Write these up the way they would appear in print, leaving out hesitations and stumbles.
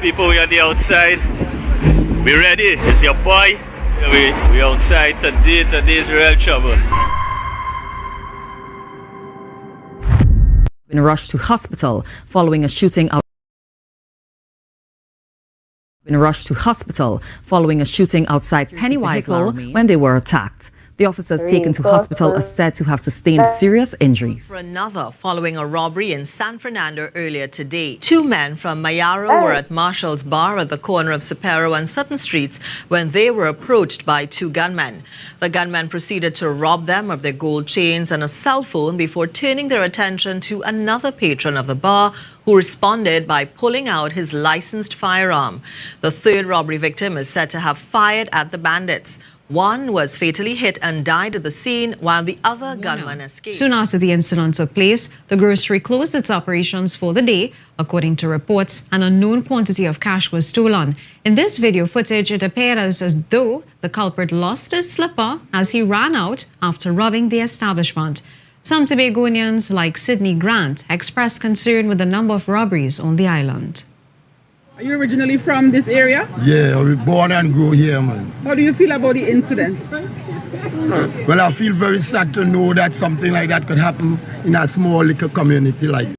people, we on the outside. We ready? It's your boy. We outside today. Today's real trouble. Been rushed to hospital following a shooting outside Pennywise when they were attacked. The officers taken to hospital are said to have sustained serious injuries. For another following a robbery in San Fernando earlier today. Two men from Mayaro were at Marshall's Bar at the corner of Sapero and Sutton Streets when they were approached by two gunmen. The gunmen proceeded to rob them of their gold chains and a cell phone before turning their attention to another patron of the bar who responded by pulling out his licensed firearm. The third robbery victim is said to have fired at the bandits. One was fatally hit and died at the scene, while the other gunman escaped. Soon after the incident took place, the grocery closed its operations for the day. According to reports, an unknown quantity of cash was stolen. In this video footage, it appeared as though the culprit lost his slipper as he ran out after robbing the establishment. Some Tobagonians, like Sydney Grant, expressed concern with the number of robberies on the island. Are you originally from this area? Yeah, I was born and grew here, man. How do you feel about the incident? Well, I feel very sad to know that something like that could happen in a small little community like this.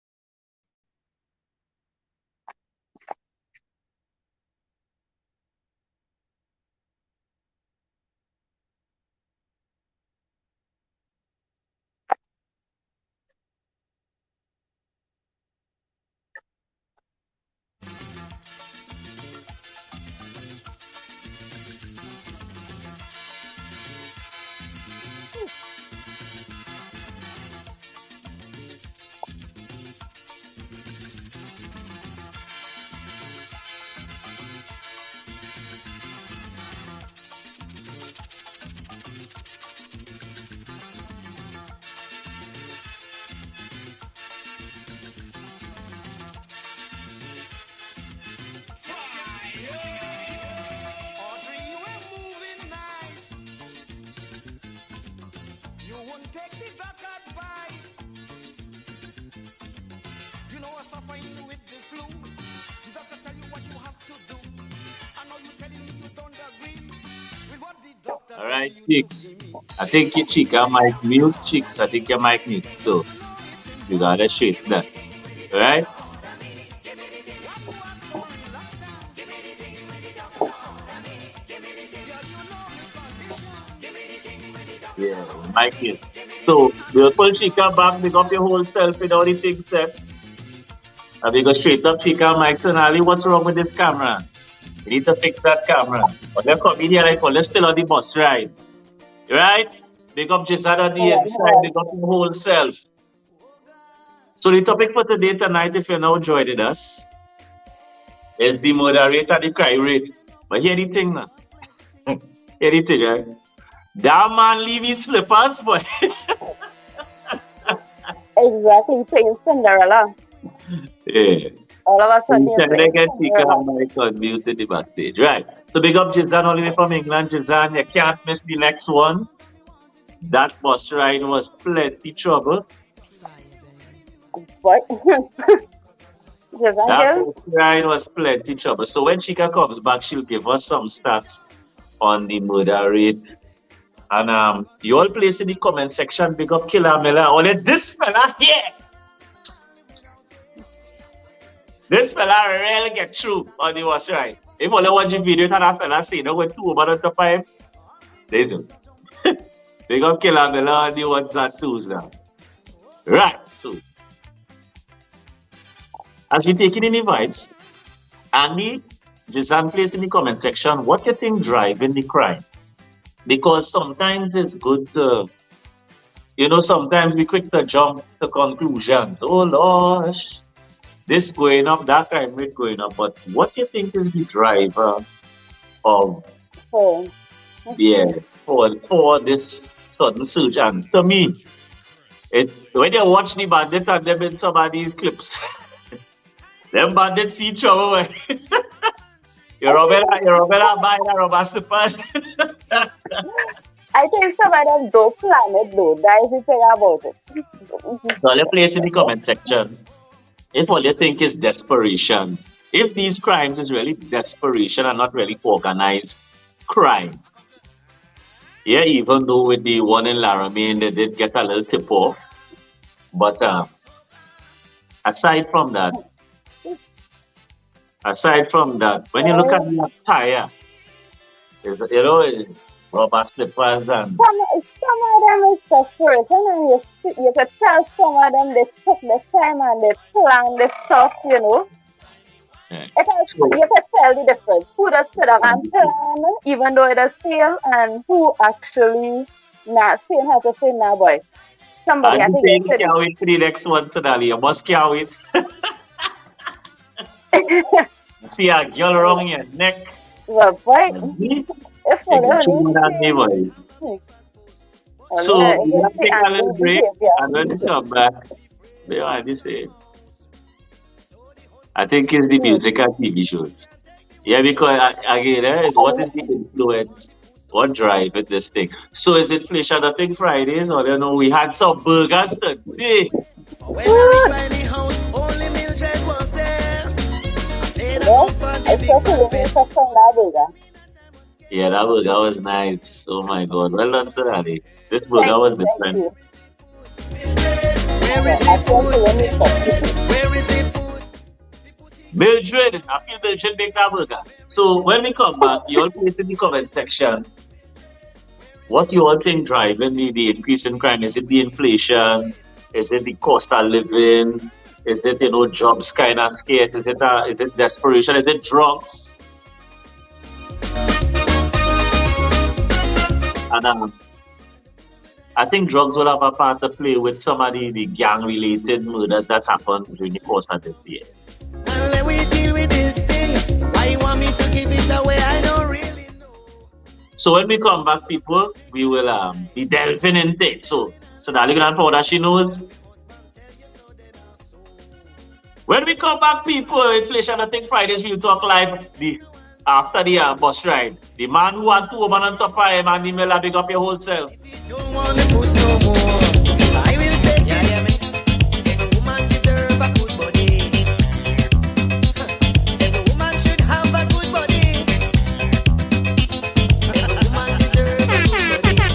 All right, Chicks. I think your chica might mute, Chicks. I think your mic mute. So you gotta shake that. All right? Yeah, mic mute. So we'll pull Chica back, pick up your whole self with all the things set. And we go straight up Chica, Mike and Ali. What's wrong with this camera? We need to fix that camera. But they're coming here like, let's still on the bus ride. Right? Big up just on the inside, big up your whole self. So the topic for today tonight, if you're now joining us, is the murder rate and the crime rate. But hear the thing now. Hear the thing, right? That man leave his slippers, boy. Exactly, playing Cinderella. Yeah. All of a sudden, They can speak on the backstage. Right. So big up Jizan all the way from England. Jizan, you can't miss the next one. That bus ride was plenty trouble. What? That bus ride was plenty trouble. So when Chica comes back, she'll give us some stats on the murder rate. And you all place in the comment section, big up Killer Miller. Only this fella here. This fella really get through on the bus ride. If only watch the video that that fella say, no, when two over on top of him, they do. Big up Killer Miller on the ones and twos now. Right, so. As we taking in the vibes, and me, just place in the comment section, what you think driving the crime? Because sometimes it's good to, sometimes we quick to jump to conclusions. Oh, gosh. This going up, that crime rate going up. But what do you think is the driver of for this sudden surge? And to me, when you watch the bandits and them in some of these clips, them bandits see trouble. You're Robert buying a rubber slippers. I think some of them don't plan it though. That is the thing about it. So let's place in the comment section. If all you think is desperation, if these crimes is really desperation and not really organized crime, yeah, even though with the one in Laramie, they did get a little tip off. But aside from that, when you look at the attire, rubber slippers and Some of them is desperate, and you could tell some of them they took the time and they plan the stuff, you know. yeah. You could tell the difference. Who does sit up and plan, even though it is fail, and who actually not saying how to say nah boy. Somebody I And you think say you can't wait for the next one, Sonali. You must can't wait. See a girl around your neck. well, boy, Mhm. if Take you a don't tune that say, boy. So we have to take a little break, and when we come back, you know what I say? I think it's the music and TV shows. Yeah, because again, is what is the influence? What drive with this thing? So is it Fleischer the thing Fridays, or you know we had some burgers today? When I reached by me house, only Mildred was there. I said I yes, hope I I give saw it to my the best. music from that burger. Yeah, that burger was nice. Oh my God, well done, Sir Ali. This Thank burger was you, thank different. you. Where is I the saw to the pussy? music. Where is the pussy? Mildred, I feel Mildred make that burger. So when we come back, you all place in the comment section what you all think driving the increase in crime. Is it the inflation? Is it the cost of living? Is it jobs kind of scarce? Is it desperation? Is it drugs? And I think drugs will have a part to play with some of the gang related murders that happened during the course of this year. And let we deal with this thing. Why you want me to give it away? I don't really know. So when we come back, people, we will be delving into it. So darling grandfather, she knows. When we come back, people, inflation, I think Fridays we'll talk live after the bus ride. The man who had 2 women on top of him and email a big up your whole self. Don't want to push no more. I will take it. Every woman deserve a good body. Every woman should have a good body. Every woman deserve a good body.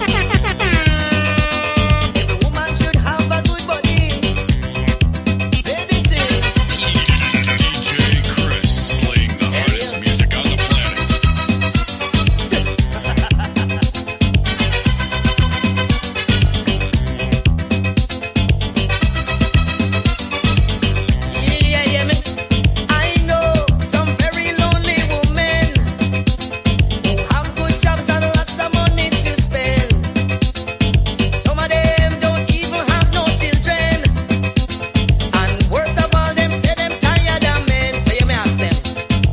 Every woman should have a good body. Baby, DJ Chris playing the hardest music on the planet. yeah, me. I know some very lonely women who have good jobs and lots of money to spend. Some of them don't even have no children. And worst of all, them say them tired of men. So you may ask them,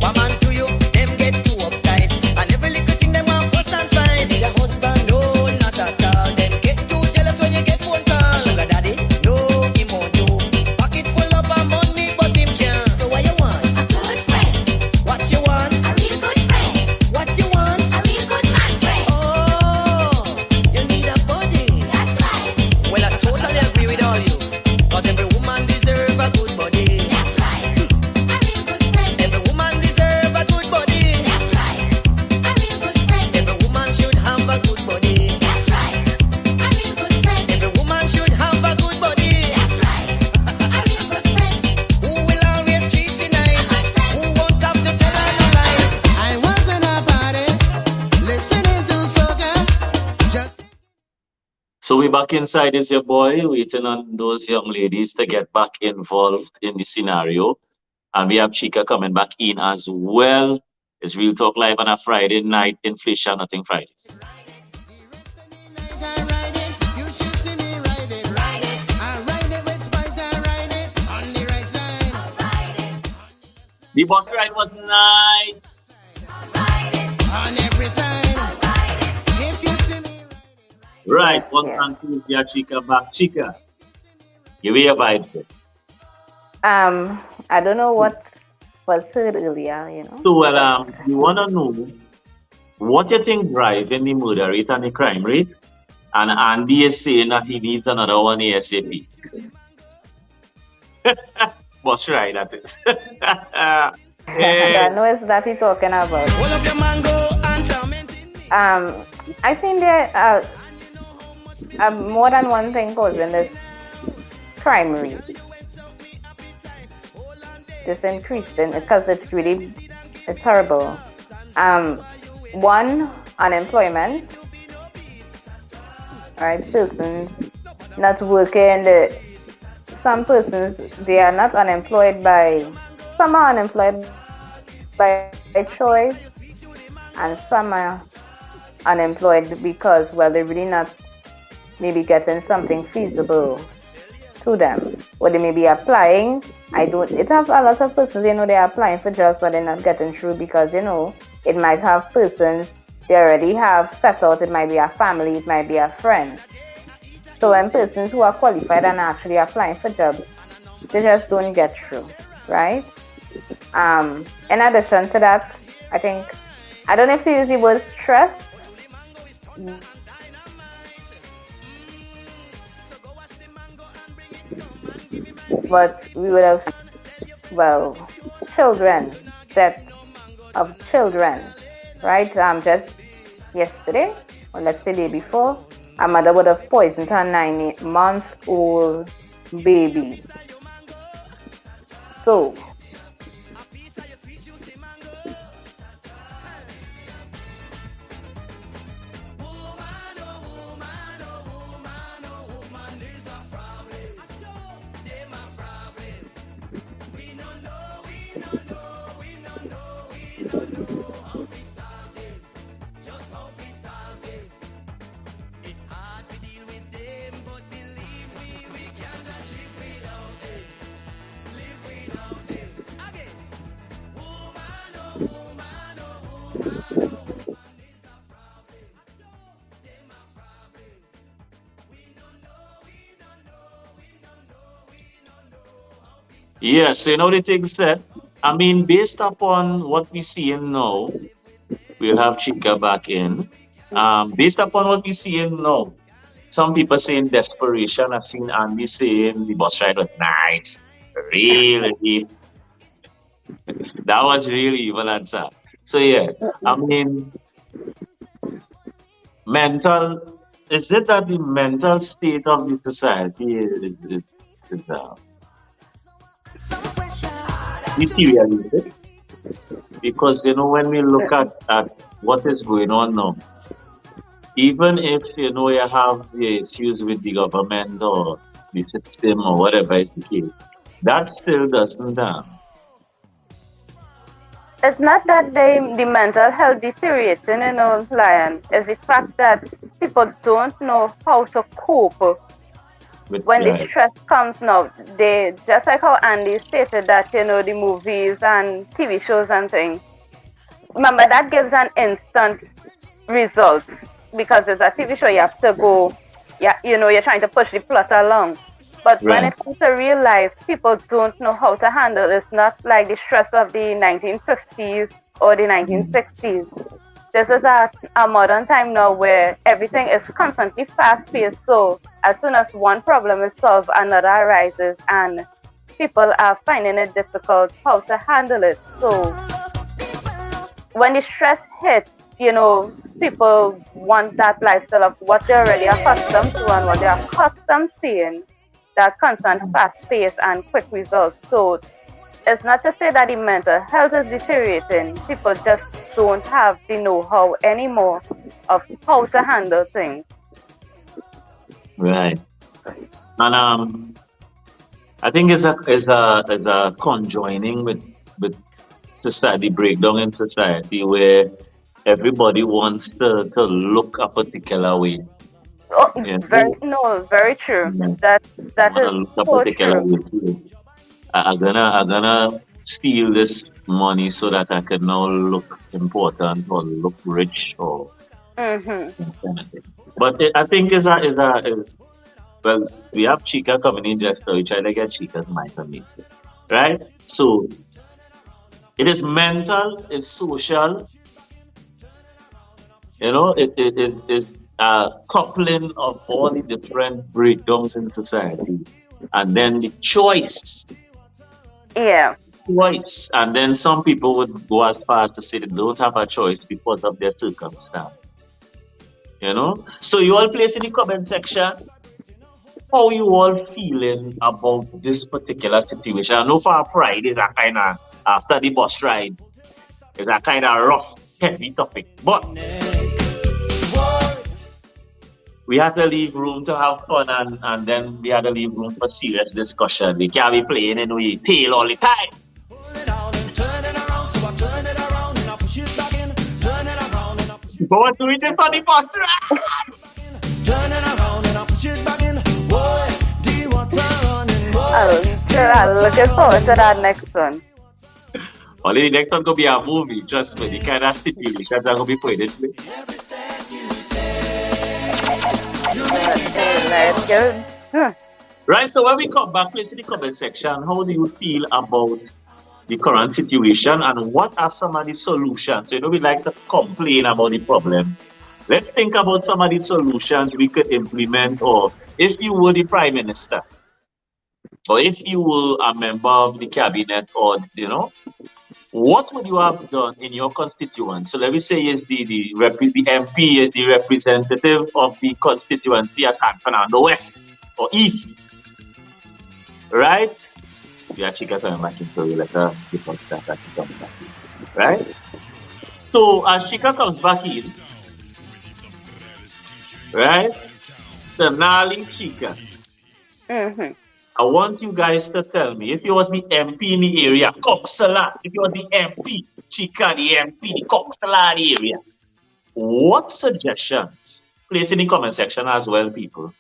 what man do you? Them get too uptight. And every little thing them want fuss and fight. Need a husband? No, not at all. Them get too jealous when you get phone call. Sugar daddy? No, he won't do. Pocket full up of money, but him can't. So what you want? A good friend. What you want? A real good friend. What you want? A real good man friend. Oh, you need a body. That's right. Well, I totally agree with all you. Cause every woman deserve a good body. That's right. A real good friend. Every woman deserve a good body. That's right. A real good friend. Every woman should have a good body. That's right. A real good friend. Every woman should have a good body. That's right. A real good friend. Who will always treat you nice? Who won't have to tell her no lies? I was in a party, listening to soca. Just So we back inside is your boy, waiting on those young ladies to get back involved in the scenario. And we have Chica coming back in as well. It's Real Talk Live on a Friday night, Inflation Nothing Fridays. I ride it, you should see me ride it. I ride it with spike, I ride it on the right side. The bus ride was nice. On every side. If you see me Right, Yes, one yes. and two, yeah, Chica back. Chica, give me a vibe. I don't know what was said earlier, you know. So, you want to know what you think driving the murder rate and the crime rate? And Andy is saying that he needs another one ASAP. Bus ride, that is. I know it's that he's talking about. I think there are more than one thing causing this crime rate. This increasing because it's horrible. One, unemployment. Right, persons not working. Some persons, they are not unemployed some are unemployed by choice, and some are unemployed because, well, they're really not maybe getting something feasible to them, or they may be applying. It has a lot of persons, they're applying for jobs, but they're not getting through because, it might have persons they already have set out. It might be a family, it might be a friend. So when persons who are qualified and actually applying for jobs, they just don't get through, right? In addition to that, I don't know if to use the word stress, but we would have, death of children, right? Just yesterday, or let's say the day before, a mother would have poisoned her 9-month-old baby. So, Yes, the thing said, based upon what we're seeing now, we'll have Chica back in. Based upon what we're seeing now, some people saying desperation. I've seen Andy saying the bus ride was nice. Really. That was really evil answer. So yeah, is it that the mental state of the society is deteriorated? Because when we look at what is going on now, even if you have the issues with the government or the system or whatever is the case, that still doesn't it's not that the mental health deteriorating, Lion. It's the fact that people don't know how to cope when the stress comes now. They, just like how Andy stated that, the movies and TV shows and things. Remember, that gives an instant result because it's a TV show. You have to go, you're trying to push the plot along. But when it comes to real life, people don't know how to handle it. It's not like the stress of the 1950s or the 1960s. This is a modern time now where everything is constantly fast-paced. So as soon as one problem is solved, another arises, and people are finding it difficult how to handle it. So when the stress hits, people want that lifestyle of what they're already accustomed to and what they're accustomed seeing, that constant fast pace and quick results. So it's not to say that the mental health is deteriorating. People just don't have the know-how anymore of how to handle things. Right. And I think it's a conjoining with society, breakdown in society, where everybody wants to look a particular way. Oh, very true. Yeah. That is so true. I'm gonna steal this money so that I can now look important or look rich or kind of thing. But I think well, we have Chica coming in just so we try to get Chica's mind on me, right? So it is mental, it's social, it is a coupling of all the different breakdowns in society, and then the choice. Yeah. choice. And then some people would go as far as to say they don't have a choice because of their circumstance. You know? So you all place in the comment section how you all feeling about this particular situation. I know for our pride is a kind of, after the bus ride, it's a kind of rough, heavy topic. But we had to leave room to have fun and then we had to leave room for serious discussion. We can't be playing and we tail all the time. But what do we do for the bus ride? Turn it around and I push it back in. Boy, do you want to run and I'm looking forward to that next one. Only the next one could be a movie, trust me. The kind of stipulations are going to be played this way. Right, so when we come back into the comment section, how do you feel about the current situation and what are some of the solutions? You know, we like to complain about the problem. Let's think about some of the solutions we could implement, or if you were the Prime Minister, or if you were a member of the cabinet, or, you know, what would you have done in your constituency? So let me say is the MP is the representative of the constituency at San Fernando West or East, right? Yeah, she got coming back into let her give us that as she comes back in, right? So as Shika comes back in, right? So Nali Shika. Mm-hmm. I want you guys to tell me, if you was the MP in the area, Coxala, if you was the MP, Chica, the MP, the Coxala area, what suggestions, place in the comment section as well, people,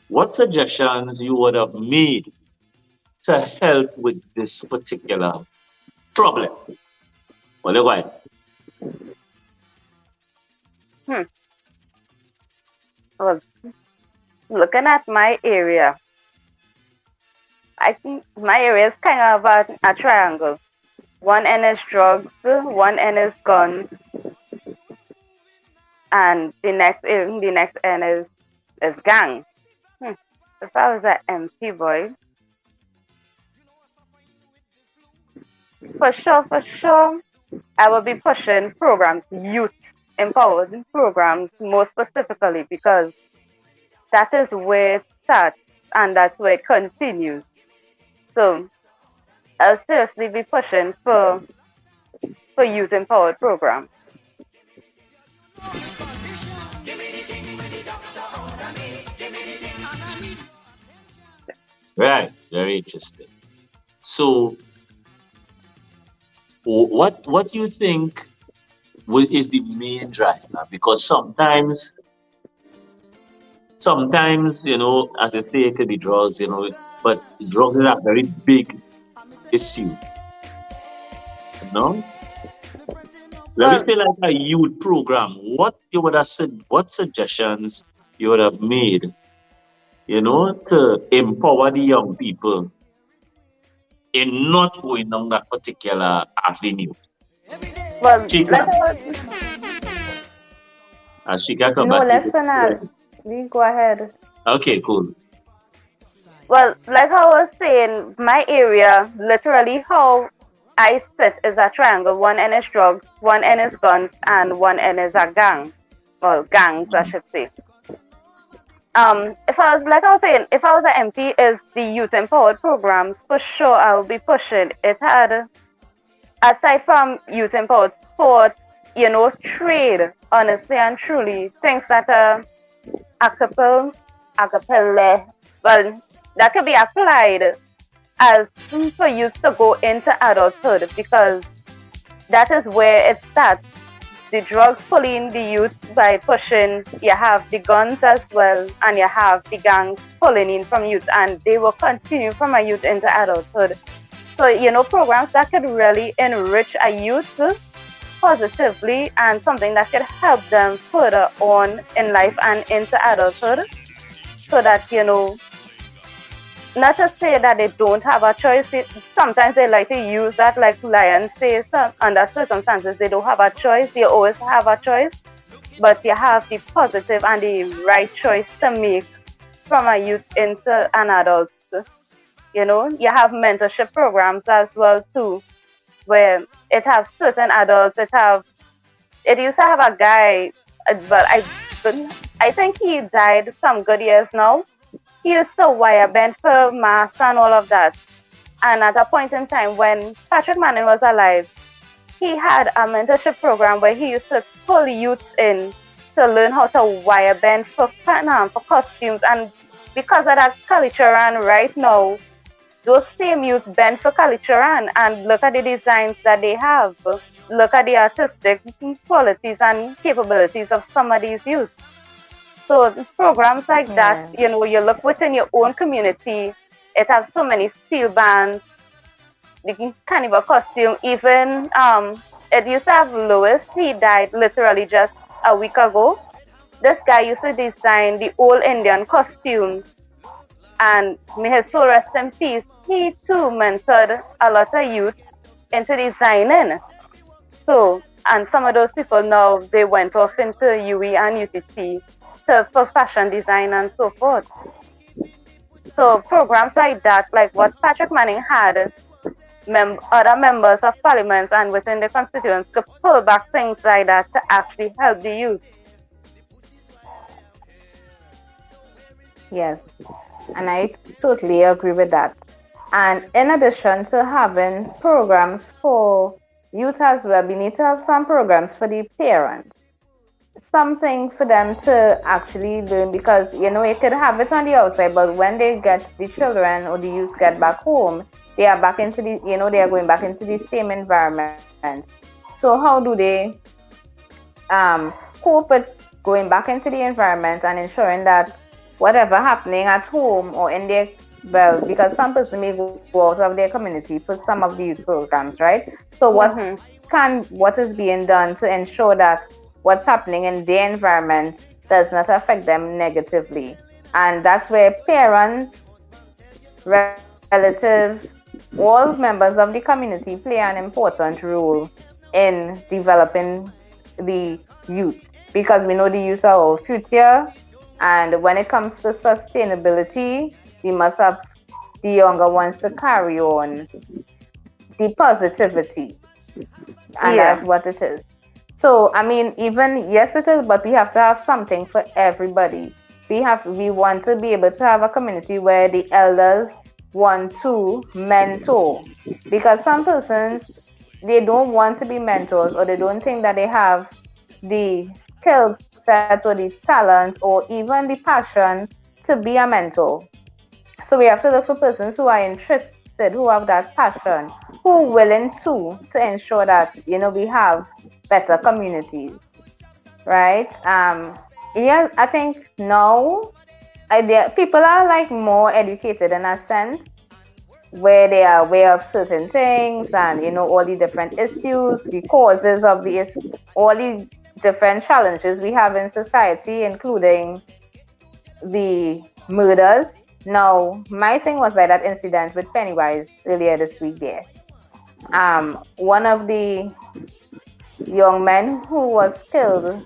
what suggestions you would have made to help with this particular problem? Well, go ahead. Well, looking at my area, I think my area is kind of a triangle. One end is drugs, one end is guns, and the next end is gang. If I was an MP boy, for sure, I would be pushing programs, youth empowered programs, more specifically, because that is where it starts and that's where it continues. So I'll seriously be pushing for youth empowered programs. Right, very interesting. So, what do you think is the main driver? Because sometimes, you know, as I say, it could be drugs, you know, but drugs are a very big issue. You know? Let me say like a youth program. What you would have said, what suggestions you would have made, you know, to empower the young people in not going down that particular avenue? Well, Chica. Chica, come back. Listen, we go ahead. Okay, cool. Well, like I was saying, my area, literally how I sit is a triangle. One end is drugs, one end is guns, and one end is a gang. Well, gangs, I should say. If I was an MP, is the youth empowered programs, for sure I will be pushing. It had, aside from youth empowered sports, you know, trade, honestly and truly, things that are acapella, well, that could be applied as for youth to go into adulthood, because that is where it starts. The drugs pulling the youth by pushing, you have the guns as well, and you have the gangs pulling in from youth, and they will continue from a youth into adulthood. So, you know, programs that could really enrich a youth positively and something that could help them further on in life and into adulthood, so that, you know, not to say that they don't have a choice. Sometimes they like to use that, like Lion says, under circumstances they don't have a choice. You always have a choice, but you have the positive and the right choice to make from a youth into an adult. You know, you have mentorship programs as well too, where it has certain adults. It used to have a guy, but I think he died some good years now. He used to wire bend for mass and all of that. And at a point in time when Patrick Manning was alive, he had a mentorship program where he used to pull youths in to learn how to wire bend for costumes. And because of that Kalituran right now, those same youths bend for Kalituran and look at the designs that they have. Look at the artistic qualities and capabilities of some of these youths. So programs like that, you know, you look within your own community, it has so many steel bands, the carnival costume, even it used to have Louis, he died literally just a week ago. This guy used to design the old Indian costumes, and may his soul rest in peace, he too mentored a lot of youth into designing. So, and some of those people now, they went off into UE and UTC for fashion design and so forth. So programs like that, like what Patrick Manning had, other members of parliament and within the constituents could pull back things like that to actually help the youth. Yes, and I totally agree with that. And in addition to having programs for youth as well, we need to have some programs for the parents. Something for them to actually learn, because you know you could have it on the outside, but when they get the children or the youth get back home, they are back into the, you know, they are going back into the same environment. So how do they cope with going back into the environment and ensuring that whatever happening at home or in their, well, because some person may go out of their community for some of these programs, right? So what is being done to ensure that what's happening in their environment does not affect them negatively? And that's where parents, relatives, all members of the community play an important role in developing the youth, because we know the youth are our future. And when it comes to sustainability, we must have the younger ones to carry on the positivity. And that's what it is. So, I mean, even, yes, it is, but we have to have something for everybody. We want to be able to have a community where the elders want to mentor. Because some persons, they don't want to be mentors, or they don't think that they have the skill set or the talent or even the passion to be a mentor. So we have to look for persons who are interested, who have that passion, who are willing to ensure that, you know, we have better communities, right? Yeah, I think now people are like more educated in a sense, where they are aware of certain things and, you know, all the different issues, the causes of all the different challenges we have in society, including the murders. Now, my thing was like that incident with Pennywise earlier this week there. One of the young men who was killed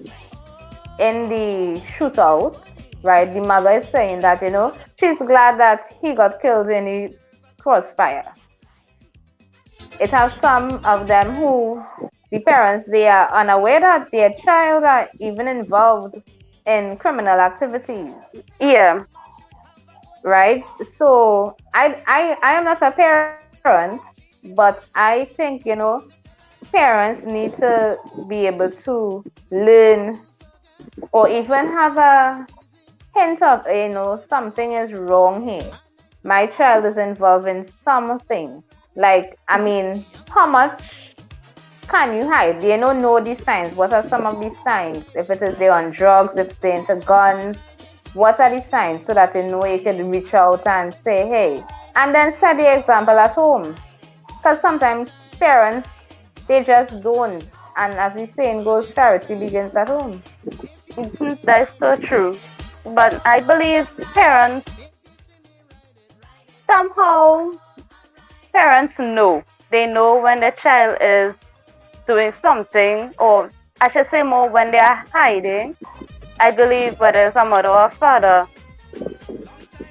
in the shootout, right? The mother is saying that, you know, she's glad that he got killed in the crossfire. It has some of them who, the parents, they are unaware that their child are even involved in criminal activities. Yeah. Right? So I am not a parent, but I think, you know, parents need to be able to learn or even have a hint of, you know, something is wrong here. My child is involved in something. Like, I mean, how much can you hide? They don't know these signs. What are some of these signs? If it is they're on drugs, if they're into guns, what are the signs, so that they know you can reach out and say, hey, and then set the example at home. Because sometimes parents, they just don't. And as the saying goes, charity begins at home. That is so true. But I believe parents know. They know when the child is doing something, or I should say more when they are hiding. I believe whether it's a mother or a father,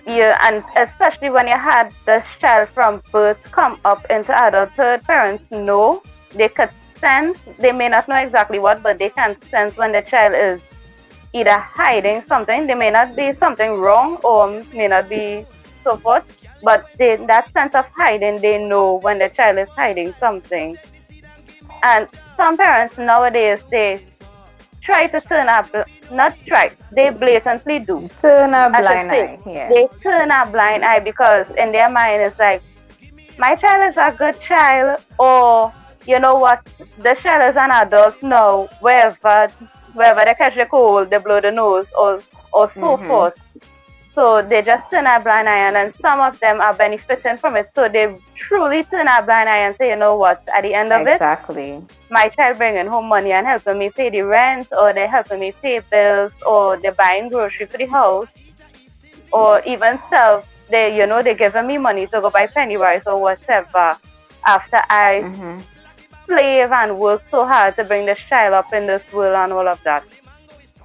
Yeah, and especially when you had the child from birth come up into adulthood, parents know, they could sense, they may not know exactly what, but they can sense when the child is either hiding something. There may not be something wrong or may not be so forth, but that sense of hiding, they know when the child is hiding something. And some parents nowadays, they try to turn up, not try, they blatantly do. Turn a blind eye. Yeah. They turn a blind eye because in their mind it's like, my child is a good child, or you know what, the child is an adult now, wherever they catch the cold, they blow the nose, or so forth. So they just turn a blind eye, and then some of them are benefiting from it. So they truly turn a blind eye and say, you know what, at the end of it, my child bringing home money and helping me pay the rent, or they're helping me pay bills, or they're buying groceries for the house, or even self, they're giving me money to go buy penny rice or whatever after I slave and work so hard to bring this child up in this world and all of that.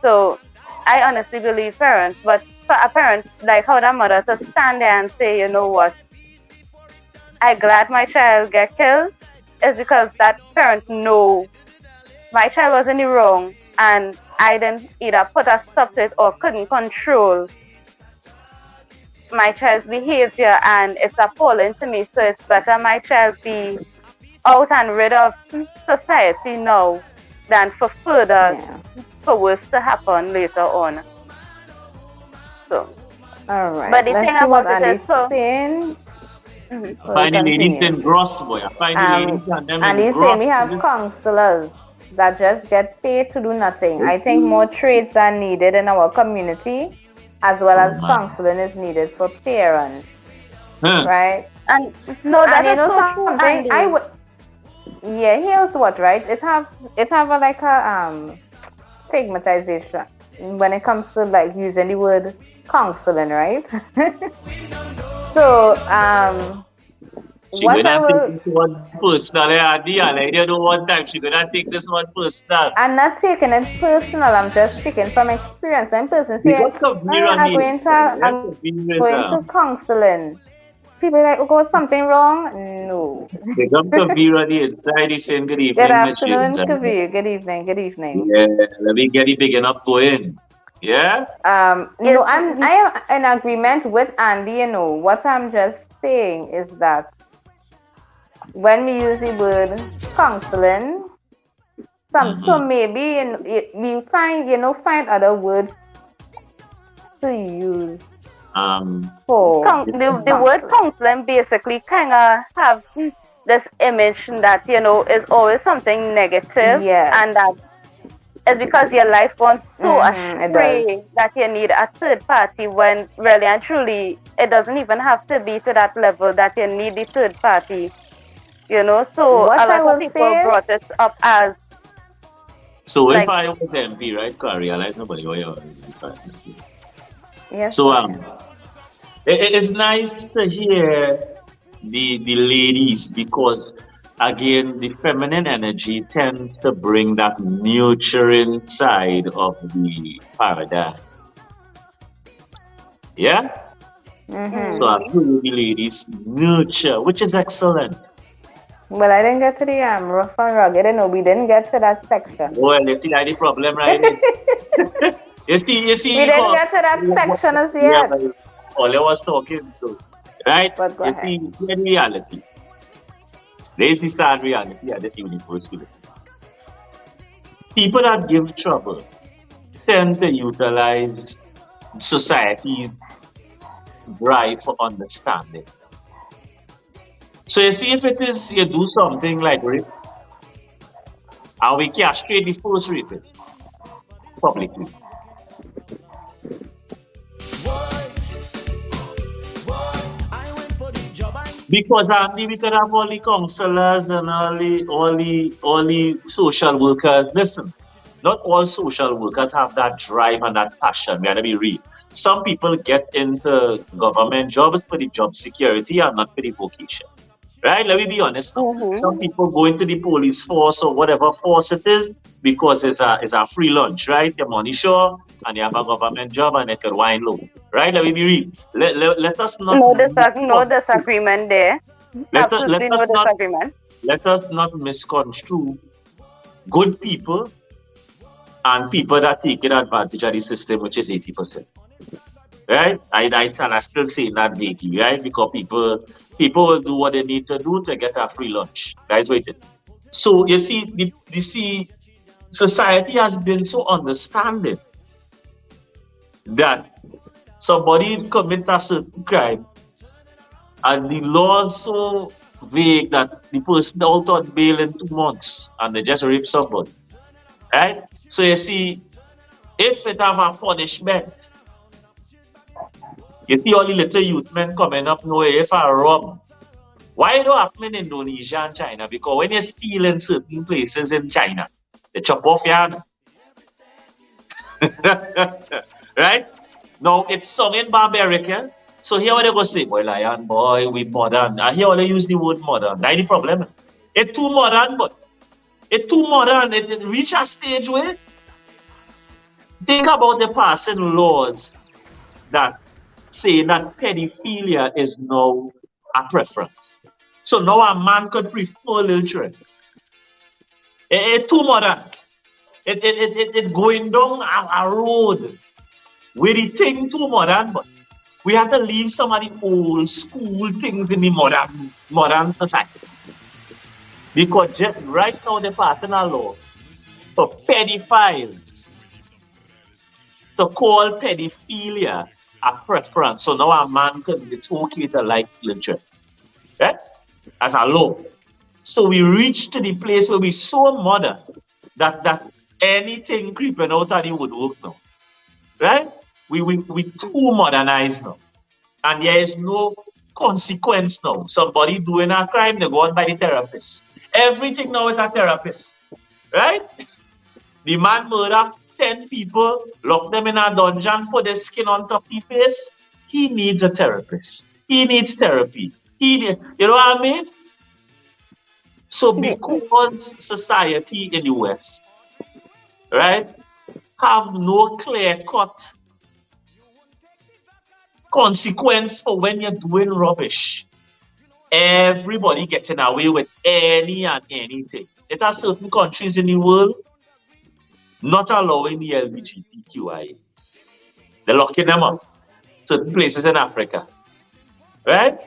So I honestly believe parents, but for a parent, like how that mother to stand there and say, you know what, I'm glad my child get killed, is because that parent know my child was in the wrong and I didn't either put a stop to it or couldn't control my child's behavior, and it's appalling to me. So it's better my child be out and rid of society now than for worse to happen later on. So, all right. But the thing about it is, so I find the ladies in gross, boy. I find the ladies and them in gross. And he's saying we have counselors that just get paid to do nothing. I think more trades are needed in our community, as well as counseling is needed for parents, right? And no, that is so true. I would. Yeah, here's what, right? It have like a stigmatization when it comes to like using the word counseling, right? So she gonna take this one personal, they don't want time. She gonna take this one personal. I'm not taking it personal. I'm just speaking from experience. When person say, I'm going to counseling. People are like, oh, something wrong? No. They come to be on the inside, saying good evening. Good afternoon, Kabir. Good evening. Good evening. Yeah, let me get it big enough to in. Yeah? I am in agreement with Andy, what I'm just saying is that when we use the word counseling, so maybe we find other words to use. The word counseling basically kind of have this image that is always something negative, and that it's because your life wants so astray that you need a third party, when really and truly it doesn't even have to be to that level that you need the third party. So a lot of people brought it up as. So like, if I was MP, right, I realize nobody was. Yes. So it's nice to hear the ladies, because again the feminine energy tends to bring that nurturing side of the paradigm. Yeah? So I feel the ladies nurture, which is excellent. Well, I didn't get to the rough and rugged, we didn't get to that section. Well, you see that's the problem, right? You see. We didn't get to that section as yet. Yeah, all I was talking to, right? But go ahead. You see, in reality, there is the sad reality at the university. People that give trouble tend to utilize society's drive for understanding. So you see, if it is you do something like rape, and we castrate the first rapist publicly. Because we could have all the counselors and all the social workers. Listen, not all social workers have that drive and that passion. We have to be real. Some people get into government jobs for the job security and not for the vocation. Right? Let me be honest. Some people go into the police force or whatever force it is because it's a free lunch, right? Your money sure, and you have a government job and they can wine low. Right? Let me be real. Let us not... No disagreement there. Absolutely no disagreement. Let us not misconstrue good people and people that taking advantage of the system, which is 80%. Right? I still say that vaguely, right? Because people will do what they need to do to get a free lunch. Guys, wait. So you see, society has been so understanding that somebody commits a certain crime and the law is so vague that the person out on bail in 2 months and they just rape somebody. Right? So you see, if it have a punishment, you see all the little youth men coming up now, if I rob. Why it don't happen in Indonesia and China? Because when you steal in certain places in China, they chop off your hand. Right? Now, it's sung in barbaric, yeah? So here what they go say, boy, lion, boy, we modern. I hear all they use the word modern. That's the problem. It's too modern, but it's too modern. It reach a stage where think about the passing laws that say that pedophilia is now a preference. So now a man could prefer little children. It's too modern. It going down a road where the thing too modern, but we have to leave some of the old school things in the modern society. Because just right now they're passing a law for pedophiles to call pedophilia a preference. So now a man it's okay to like literature. Right? As a law. So we reach to the place where we're so modern that anything creeping out of the woodwork now. Right? We too modernized now. And there is no consequence now. Somebody doing a crime, they go on by the therapist. Everything now is a therapist. Right? The man murdered 10 people, lock them in a dungeon, put their skin on top of his face. He needs a therapist. He needs therapy. You know what I mean? So because society in the West, right, have no clear-cut consequence for when you're doing rubbish, everybody getting away with any and anything. There are certain countries in the world not allowing the LGBTQIA. They're locking them up. Certain places in Africa. Right?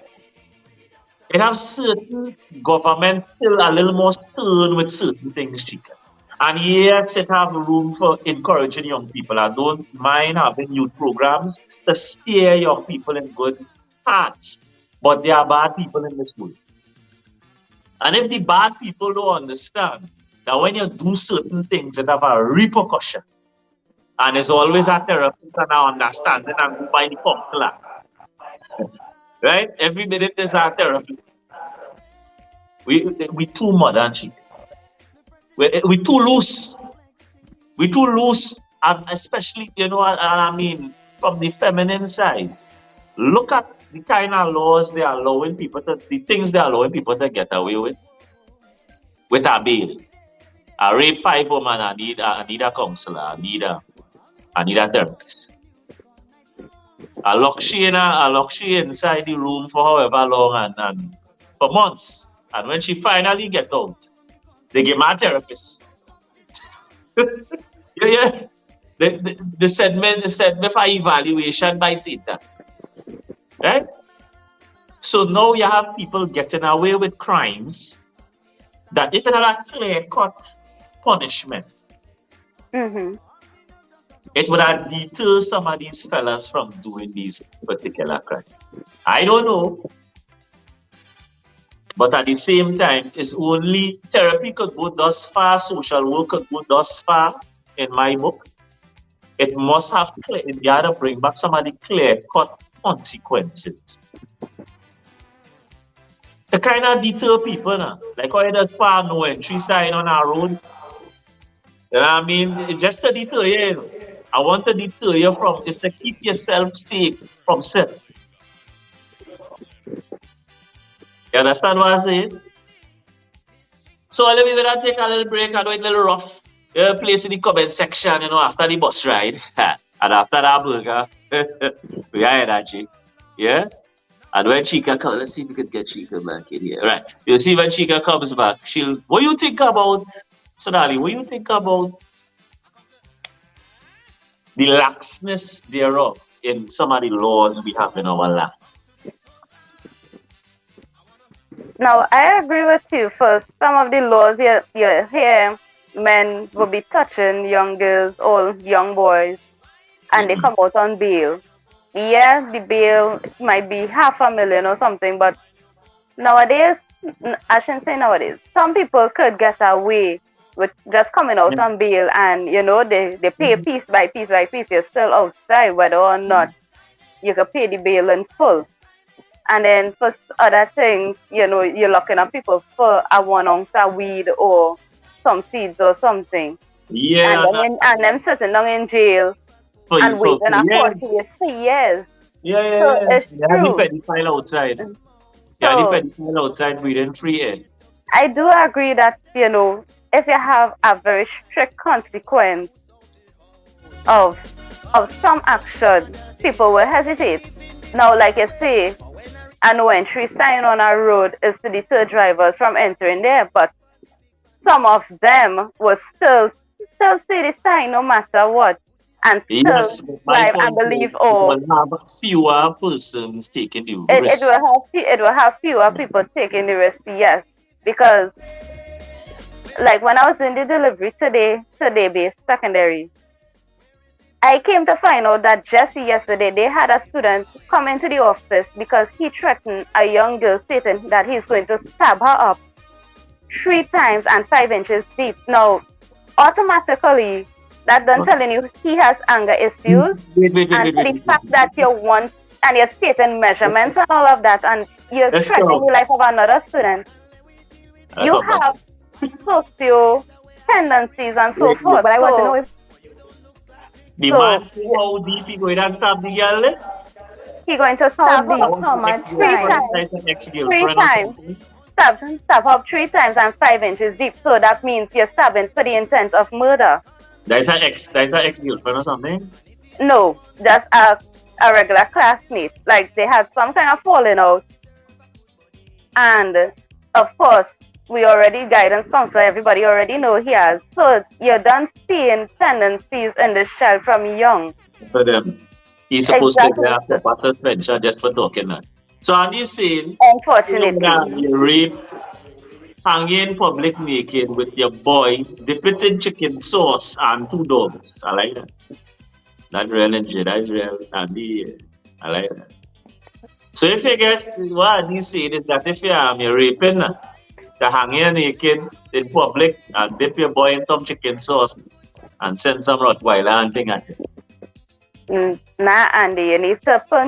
It has certain governments still a little more stern with certain things, Chica. And yes, it have room for encouraging young people. I don't mind having youth programs to steer young people in good paths. But there are bad people in this world. And if the bad people don't understand that when you do certain things, it have a repercussion. And there's always a therapist and an understanding and go by the formula. Right? Every minute there's a therapy. We too modern, Chica. We too loose. We too loose, and especially, I mean, from the feminine side. Look at the kind of laws they are allowing people the things they are allowing people to get away with a bail. I rape 5 women, I need a counselor, I need a therapist. I lock she inside the room for however long and for months. And when she finally gets out, they give me a therapist. yeah. They send me for evaluation by Satan. Right? So now you have people getting away with crimes that if it had a clear-cut punishment, it would have deterred some of these fellas from doing these particular crimes. I don't know. But at the same time, it's only therapy could go thus far, social work could go thus far in my book. It must have you gotta bring back some of the clear-cut consequences. To kind of deter people now. Like how you just far no entry sign on our road. You know what I mean? Just to deter you. I want to deter you from just to keep yourself safe from sin. You understand what I'm saying? So let me take a little break. I know it's a little rough. Place in the comment section, after the bus ride. And after that burger. Yeah, that Chick. Yeah? And when Chica comes, let's see if we can get Chica back in here. Right. You see when Chica comes back, what you think about, Sonali, what you think about the laxness thereof in some of the laws we have in our land? Now, I agree with you. For some of the laws you hear, men will be touching young girls or young boys, and they come out on bail. Yeah, the bail might be $500,000 or something, but nowadays, I shouldn't say nowadays, some people could get away with just coming out on bail, and they pay piece by piece by piece. You're still outside, whether or not you can pay the bail in full. And then for other things, you're locking up people for a 1 ounce of weed or some seeds or something. Yeah. And them sitting down in jail and waiting a court case for years. Yeah. So it's true. The pedophile outside. The pedophile outside breathing free air. I do agree that, if you have a very strict consequence of some action, people will hesitate. Now, like you say, a no entry sign on a road is to deter drivers from entering there, but some of them will still see the sign no matter what, and still drive and believe will have fewer persons taking the risk. It will have fewer people taking the risk, yes, because like when I was doing the delivery today based secondary, I came to find out that just yesterday they had a student come into the office because he threatened a young girl, stating that he's going to stab her up 3 times and 5 inches deep. Now, automatically, that done telling you he has anger issues, and the fact that you want and you're stating measurements and all of that, and you're threatening the life of another student. You have socio tendencies and so forth. But I want to know if the man say how deep he going to stab the girl? He going to stab up how much 3 times. 3 times. Stab up 3 times and 5 inches deep. So that means you're stabbing for the intent of murder. That's an ex-girlfriend or something? No, just a regular classmate. Like they had some kind of falling out. And of course, we already guidance counselor, everybody already know he has. So you're done seeing tendencies in this child from young. So then he's supposed to get a proper suspension just for talking that. So on this scene, unfortunately, you rape, hanging public naked with your boy, dip it in chicken sauce and 2 dogs. I like that. That's real legit. That's real handy. I like that. So if you get what this scene is that if you're raping, to hang you naked in public and dip your boy in some chicken sauce and send some Rottweiler and thing at it. Nah, Andy, you need to put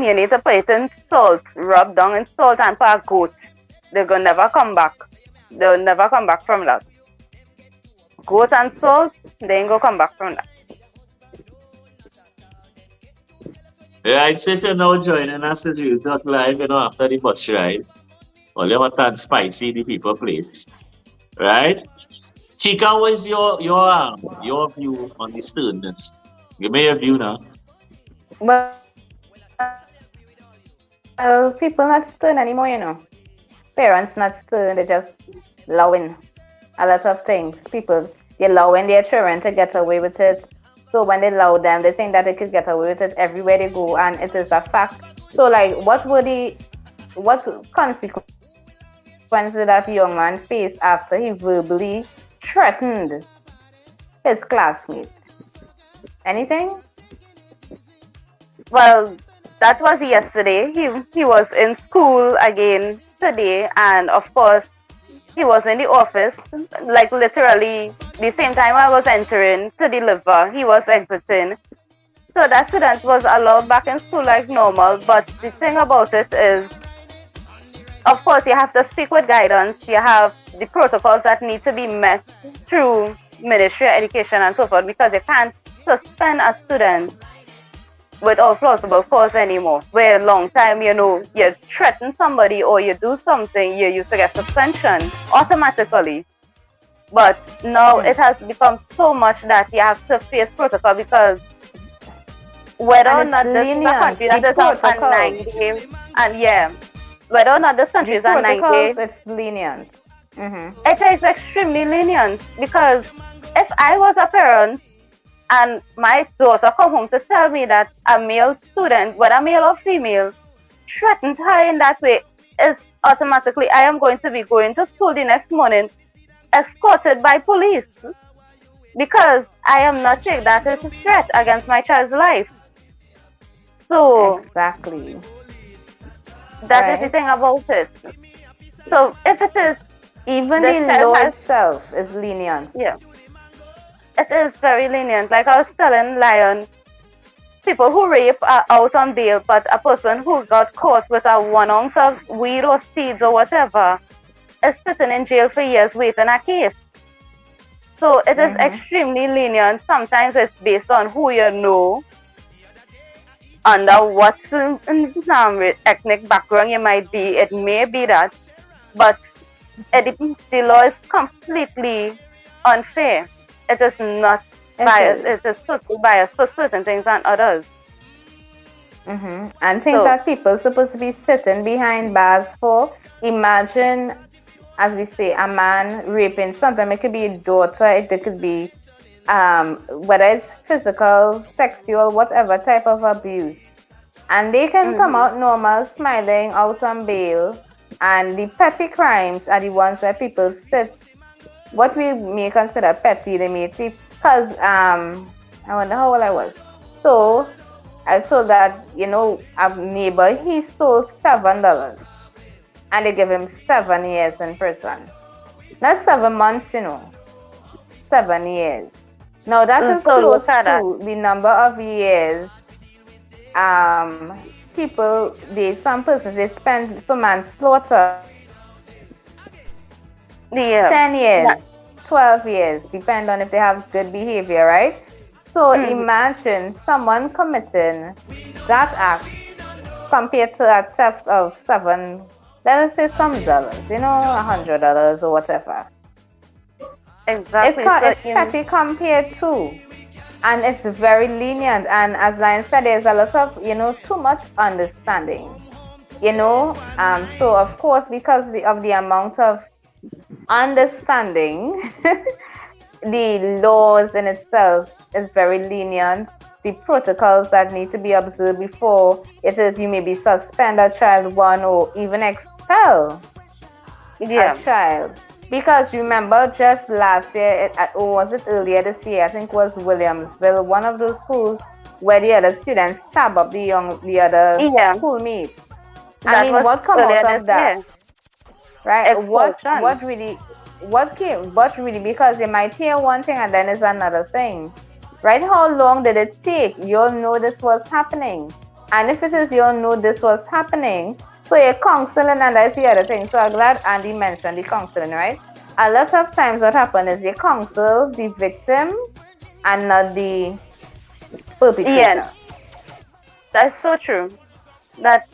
it in salt, rub down in salt and put a goat. They're gonna never come back. They'll never come back from that. Goat and salt, they ain't gonna come back from that. Right, so if you're now joining us as you talk live, after the bus ride, well, you want that spicy the people place, right? Chica, what is your view on the sternness? Give me your view now. Well, people not stern anymore, Parents not stern, they're just allowing a lot of things. People, they're allowing their children to get away with it. So when they allow them, they think that they could get away with it everywhere they go, and it is a fact. So like, what consequences that young man faced after he verbally threatened his classmates? Anything? Well, that was yesterday. He was in school again today, and of course he was in the office, like literally the same time I was entering to deliver, he was exiting. So that student was allowed back in school like normal, but the thing about it is, of course, you have to speak with guidance. You have the protocols that need to be met through Ministry of Education and so forth, because you can't suspend a student without plausible cause anymore. Where a long time, you threaten somebody or you do something, you used to get suspension automatically. But now it has become so much that you have to face protocol, because whether or And not it's this is a lenient. country that The is on protocols. 9 days, and yeah, whether or not this country is on 9 days, it's lenient. it is extremely lenient, because if I was a parent and my daughter come home to tell me that a male student, whether male or female, threatened her in that way, is automatically I am going to be going to school the next morning escorted by police, because I am not taking that as a threat against my child's life. So exactly, that is the thing about it. So if it is, even the law itself is lenient. Yeah, it is very lenient. Like I was telling Lion, people who rape are out on bail, but a person who got caught with a 1 ounce of weed or seeds or whatever is sitting in jail for years waiting a case. So it is extremely lenient. Sometimes it's based on who you know, under what ethnic background you might be. It may be that, but the law is completely unfair. It is not biased. It is totally biased for certain things and others. And things that people are supposed to be sitting behind bars for. Imagine, as we say, a man raping. Sometimes it could be a daughter. It could be whether it's physical, sexual, whatever type of abuse. And they can come out normal, smiling, out on bail. And the petty crimes are the ones where people sit. What we may consider petty, they may see. Because I wonder how old I was. So I saw that, a neighbor, he stole $7. And they give him 7 years in prison. Not 7 months, 7 years. Now that is close to the number of years some persons they spend for manslaughter. 10 years, 12 years, depending on if they have good behavior, right? So imagine someone committing that act compared to a theft of 7, let us say some dollars, $100 or whatever. Exactly. It's petty compared to, and it's very lenient. And as Lion said, there's a lot of, too much understanding, So of course, because of the amount of understanding, the laws in itself is very lenient. The protocols that need to be observed before it is, you may be suspend a child 1 or even expel a child. Because remember, just last year, or was it earlier this year? I think it was Williamsville, one of those schools where the other students stab up the other schoolmates. I mean, what come out of that? Right? What really? Because they might hear one thing and then it's another thing. Right? How long did it take? You'll know this was happening. And if it is you'll know this was happening, so you're counseling, and that's the other thing. So I'm glad Andy mentioned the counseling, right? A lot of times what happens is you counsel the victim and not the perpetrator. Yeah, that's so true. That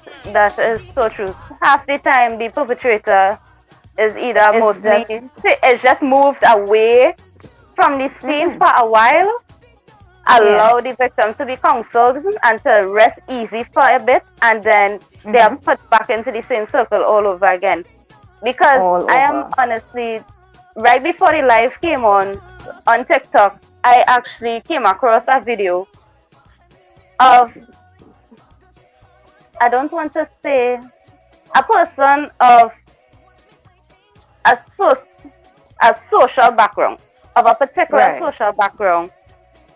is so true. Half the time the perpetrator is either it's just moved away from the scene for a while, allow the victim to be counseled and to rest easy for a bit, and then they are put back into the same circle all over again. Because I am honestly, right before the live came on TikTok, I actually came across a video of, I don't want to say, a person of a social background, of a particular social background.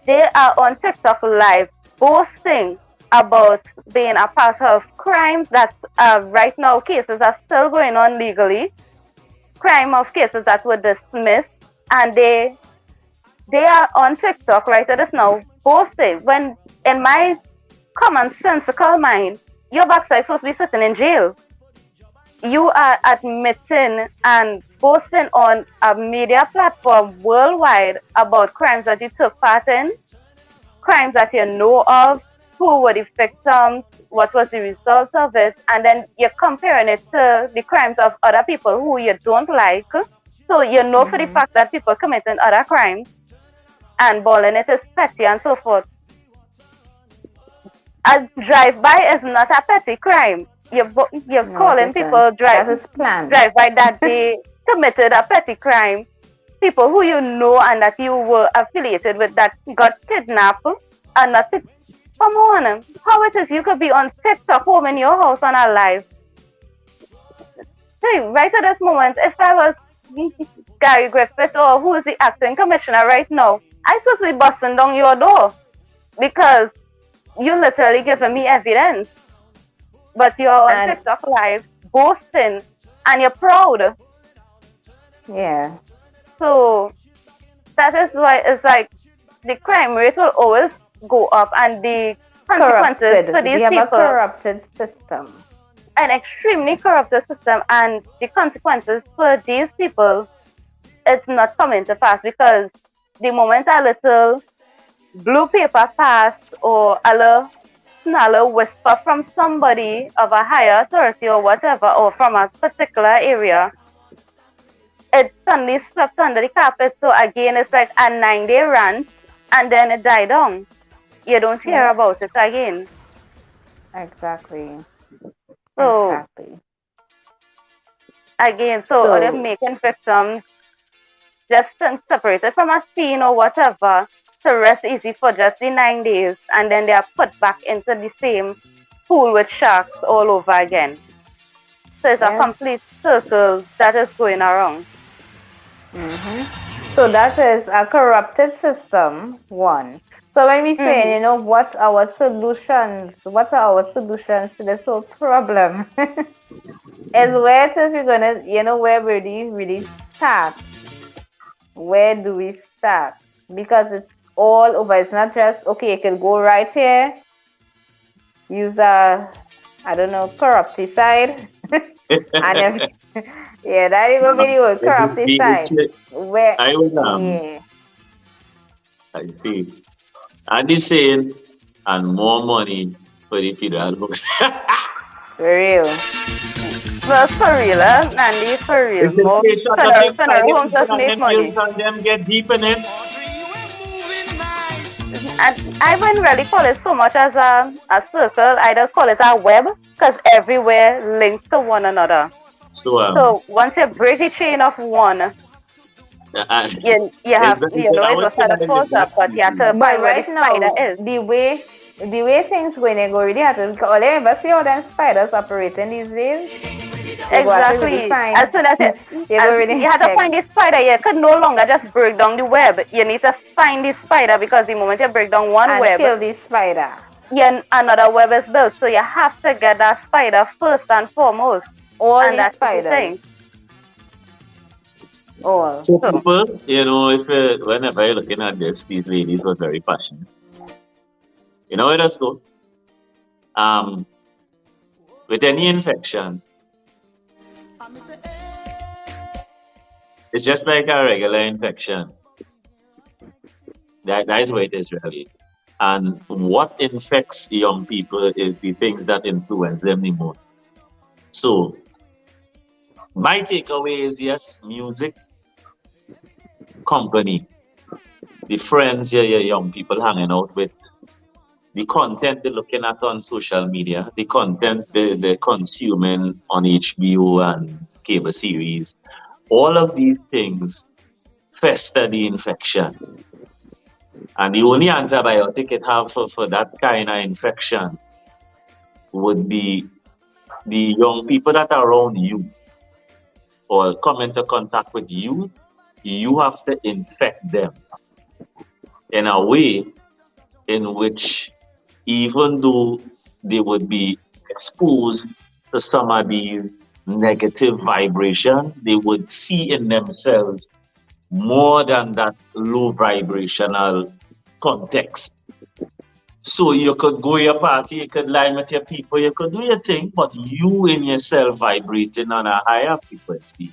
They are on TikTok live boasting about being a part of crimes that right now cases are still going on legally, crime of cases that were dismissed, and they are on TikTok right at this now boasting, when in my common sensical mind, your backside is supposed to be sitting in jail. You are admitting and posting on a media platform worldwide about crimes that you took part in, crimes that you know of, who were the victims, what was the result of it, and then you're comparing it to the crimes of other people who you don't like. So you know for the fact that people committing other crimes and balling it is petty and so forth. a drive-by is not a petty crime. You're calling people drive-by that they committed a petty crime. People who you know and that you were affiliated with that got kidnapped and not. Come on, how it is you could be on TikTok home in your house and alive? Hey, right at this moment, if I was Gary Griffith or who is the acting commissioner right now, I'm supposed to be busting down your door because you literally giving me evidence. But you're on TikTok live, boasting, and you're proud. Yeah. So that is why it's like the crime rate will always go up, and the consequences for these people. We have a corrupted system. An extremely corrupted system, and the consequences for these people, it's not coming to pass because the moment a little blue paper pass or a little whisper from somebody of a higher authority or whatever, or from a particular area, it suddenly swept under the carpet. So again, it's like a 9-day rant, and then it died down. You don't hear about it again. Exactly. So again, they're making victims just separated from a scene or whatever to rest easy for just the 9 days, and then they are put back into the same pool with sharks all over again. So it's a complete circle that is going around. So that is a corrupted system, one. So when we say, what are our solutions to this whole problem? Is where it is we're gonna, where really start? Where do we start? Because it's all over. It's not just, okay, you can go right here, use a, corrupticide, and then, that is going to be the corrupticide. Where, I see. And the same, and more money for the federal books. For real. Well, for real, Andy, for real. More federal homes just make money. And them get deep in it. And I wouldn't really call it so much as a circle. I just call it a web, because everywhere links to one another. So once you break the chain of one, you have, it was kind of close up, but you have to find where the spider is. The way things going, you go really have to, all you ever see all them spiders operating these days? Exactly. As soon as you have to find the spider, you could no longer just break down the web. You need to find the spider, because the moment you break down one web, kill the spider, another web is built. So you have to get that spider first and foremost. All the spiders. So people, whenever you're looking at this, these ladies were very passionate. You know where that's go? With any infection, it's just like a regular infection. That is what it is really. And what infects young people is the things that influence them the most. So, my takeaway is, yes, music, company, the friends your young people hanging out with, the content they're looking at on social media, the content they're consuming on HBO and cable series, all of these things fester the infection. And the only antibiotic it have for that kind of infection would be the young people that are around you or come into contact with you. You have to infect them in a way in which, even though they would be exposed to some of these negative vibration, they would see in themselves more than that low vibrational context. So you could go your party, you could line with your people, you could do your thing, but you in yourself vibrating on a higher frequency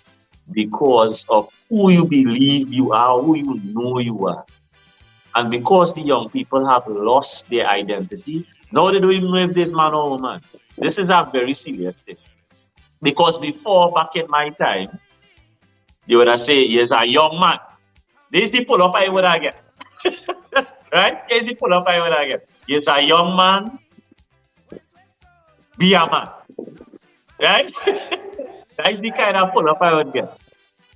because of who you believe you are, who you know you are. And because the young people have lost their identity, now they don't even know if this man or woman. This is a very serious thing. Because before, back in my time, they would have said, yes, a young man. This is the pull-up I would have get. Right? This is the pull-up I would have get. Yes, a young man, be a man. Right? That's the kind of pull up I would get.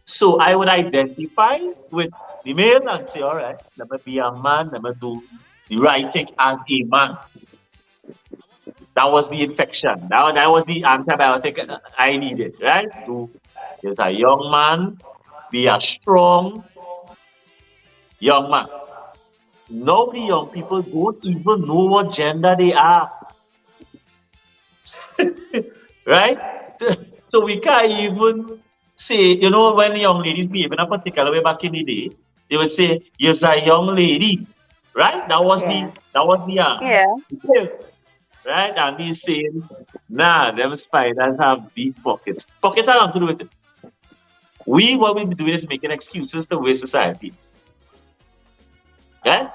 So I would identify with the male and say, all right, let me be a man, let me do the right thing as a man. That was the infection. That was the antibiotic I needed, right? To, as a young man, be a strong young man. Now the young people don't even know what gender they are. Right? So we can't even say, you know, when young ladies behave in a particular way back in the day, they would say, you're a young lady. Right? That was the right? And he's saying, nah, them spiders have deep pockets. Pockets are nothing to do with it. What we do is making excuses to waste society. Okay?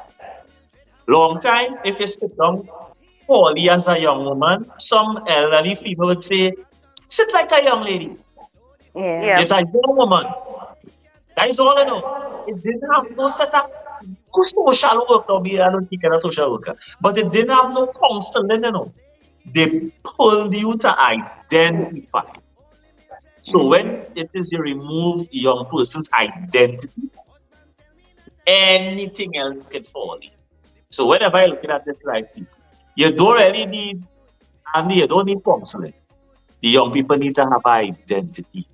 Long time, if you sit down poorly as a young woman, some elderly female would say, sit like a young lady. Yeah. It's a young woman. That is all I know. It didn't have no setup. Social worker, I don't think I'm a social worker. But it didn't have no counseling, you know. They pulled you to identify. So when it is you remove a young person's identity, anything else can fall in. So whenever I look at this like you don't really need, you don't need counseling. The young people need to have identity.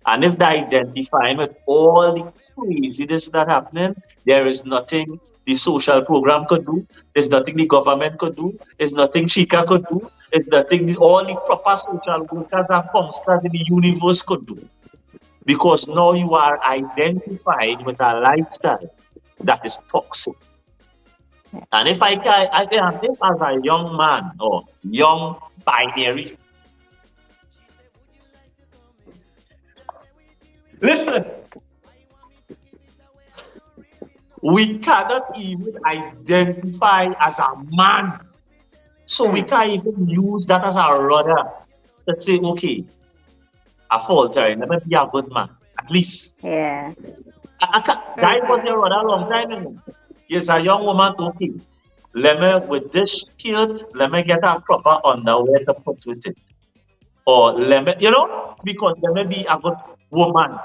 And if they're identifying with all the craziness that happening, there is nothing the social program could do. There's nothing the government could do. There's nothing Chica could do. There's nothing all the proper social workers and counselors in the universe could do. Because now you are identified with a lifestyle that is toxic. And if I can, if as a young man or young binary, listen, we cannot even identify as a man. So we can't even use that as a rudder to say, okay, I falter, let me be a good man, at least. Yeah. That was your rudder a long time ago. Yes, a young woman, okay, let me, with this skirt, let me get a proper underwear to put with it. Or let me, you know, because let me be a good woman,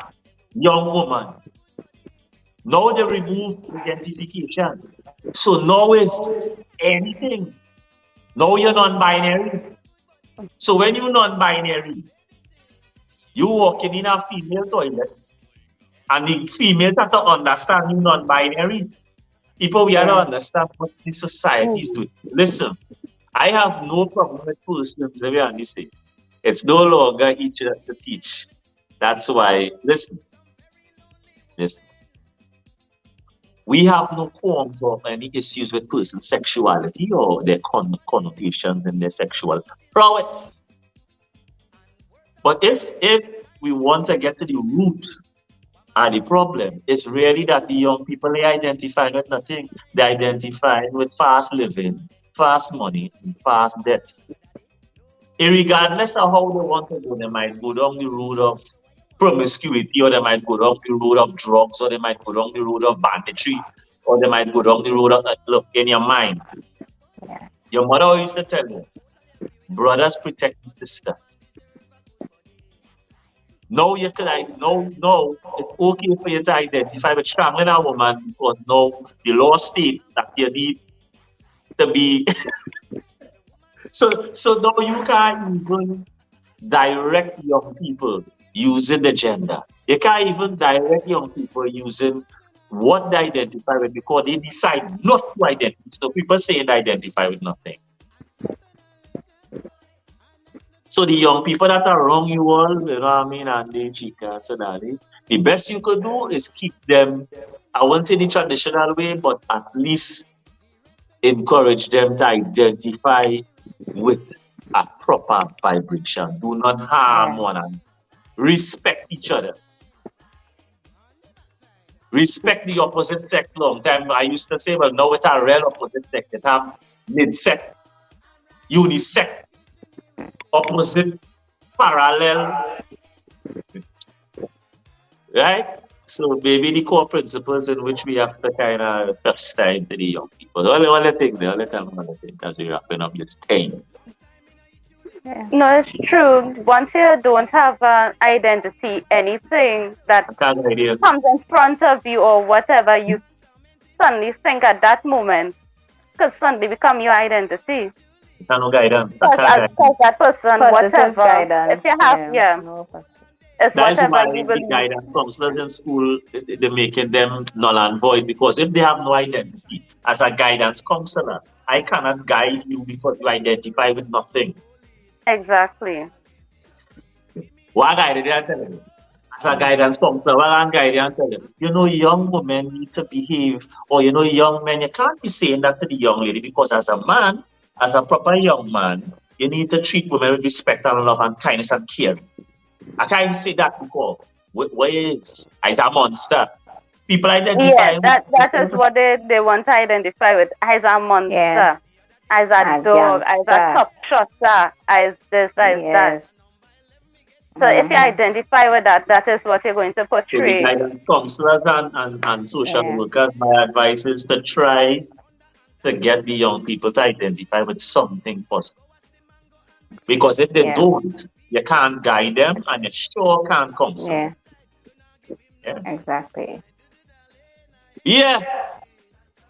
young woman. Now they remove identification. So now it's anything. Now you're non-binary. So when you're non-binary, you walking in a female toilet, and the females have to understand you non-binary. People, we have to understand what the society is doing. Listen, I have no problem with persons, let me understand. It's no longer each other to teach. That's why, listen. We have no qualms of any issues with person's sexuality or their connotations in their sexual prowess. But if we want to get to the root of the problem, it's really that the young people, they identify with nothing. They identify with fast living, fast money, and fast debt. Regardless of how they want to go, they might go down the road of promiscuity, or they might go down the road of drugs, or they might go down the road of banditry, or they might go down the road of, look, in your mind. Your mother used to tell you, brothers protect sisters. No, you can, no, it's okay for you to identify with strangling a woman, because now the law states that you need to be. So now you can't even direct young people using the gender. You can't even direct young people using what they identify with, because they decide not to identify. So people say they identify with nothing. So the young people that are wrong, you all, you know what I mean, and they Chica, the best you could do is keep them, I won't say the traditional way, but at least encourage them to identify with a proper vibration. Do not harm one another. Respect each other. Respect the opposite sex. Long time I used to say, well, now it's a real opposite sex. It have mid-sex, unisex, opposite, parallel. Right? So maybe the core principles in which we have to kind of touch time to the young people. Only thing there, let them think as we're wrapping up this thing. No, it's true. Once you don't have an identity, anything that comes in front of you or whatever, you suddenly think at that moment, because suddenly become your identity. No guidance. Because that person, whatever, guidance, if you have, it's that's whatever why you the believe. guidance counselors in school, they're making them null and void, because if they have no identity, as a guidance counselor, I cannot guide you because you identify with nothing. Exactly. What guided I tell you? As a guidance counselor, what I'm guiding and tell you, young women need to behave, or young men, you can't be saying that to the young lady, because as a man, as a proper young man, you need to treat women with respect and love and kindness and care. I can't even say that before. Where is? As a monster. People identify. Yeah, that is what they want to identify with. As a monster, as a dog, as a top shotter, as this, as that. So if you identify with that, that is what you're going to portray. So the guidance counselors and social workers, my advice is to try to get the young people to identify with something first. Because if they don't, you can't guide them and you sure can't counsel. Yeah, exactly. Yeah.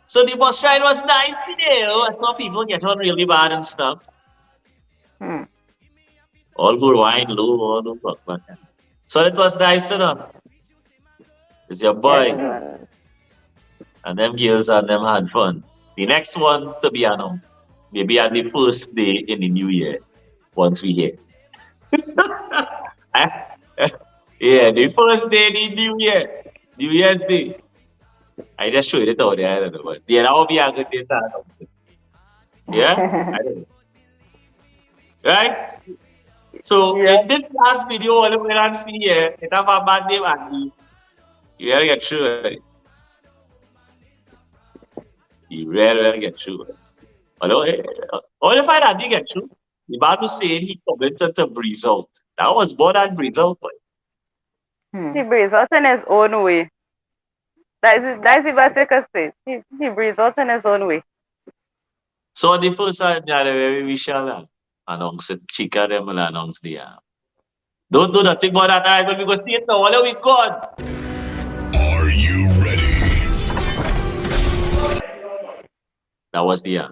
So the bus ride was nice today. I saw people get on really bad and stuff. All good wine, low, all the fuck, man. So it was nice, It's your boy. And them girls and them had fun. The next one to be announced. Maybe at the first day in the new year. Once we hear. Yeah, the first day in the new year. New Year's Day. I just showed it out there, I don't know. But yeah, that will be a good day to announce it. Yeah? I don't know. Right? So in this last video, all the way and see here, it have a bad name and you gotta get through it. You really get through it. Although, all if I didn't get through, the Bible said he committed to breeze out. That was more than breeze out. He breathes out in his own way. That's the best you can say. He breathes out in his own way. So the first time we shall announce it, Chica them will announce the Don't do nothing about that, right? But we go see it now. What are we gone? Are you ready? That was the